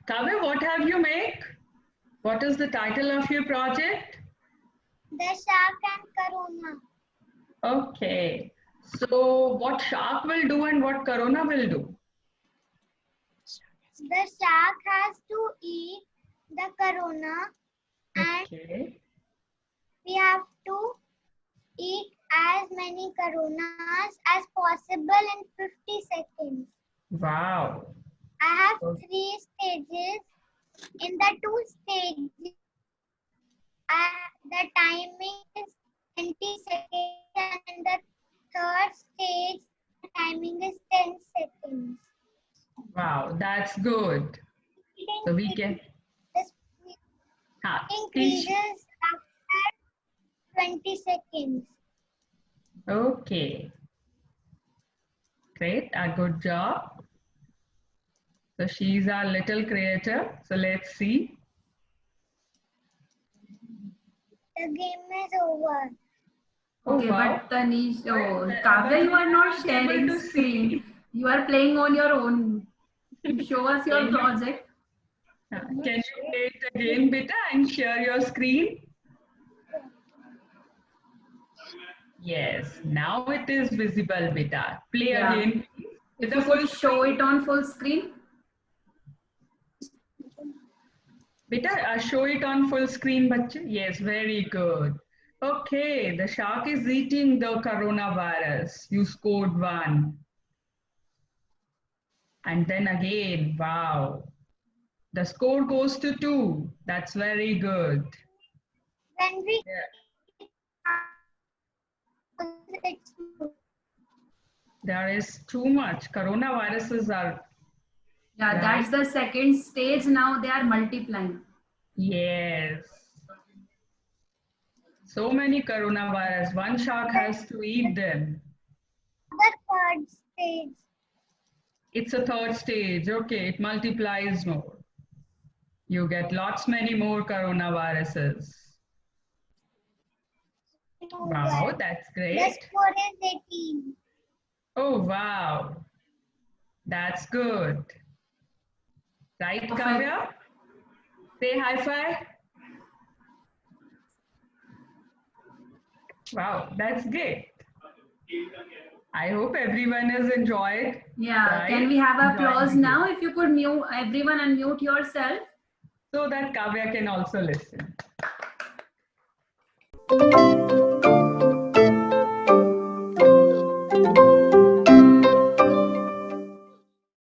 Kavya, what have you made? What is the title of your project? The shark and Corona. Okay. So what shark will do and what Corona will do? The shark has to eat the Corona and Okay. we have to eat as many Coronas as possible in 50 seconds. Wow. I have 3 stages. In the 2 stages, the timing is 20 seconds and in the 3rd stage, the timing is 10 seconds. Wow, that's good. So we can increases after 20 seconds. Okay. Great, a good job. So she's our little creator. So let's see. The game is over. Okay, wow. but Tanish, Kavya, you are not sharing screen. You are playing on your own. Show us your project. Can you play it again, Beta, and share your screen? Yes, now it is visible, Beta. Play again. If you could show it on full screen. Beta, show it on full screen, bache. Yes, very good. Okay, the shark is eating the coronavirus. You scored 1. And then again, wow. The score goes to 2. That's very good. When we There is too much. Coronaviruses are. Yeah, that's the 2nd stage. Now they are multiplying. Yes. So many coronavirus. One shark has to eat them. The 3rd stage. It's a 3rd stage. Okay, it multiplies more. You get many more coronaviruses. Wow, that's great. The score is 18. Oh, wow. That's good. Right, Kavya? Say high five. Wow, that's great. I hope everyone has enjoyed. Yeah, right? Can we have applause now? If you could mute everyone, unmute yourself. So that Kavya can also listen.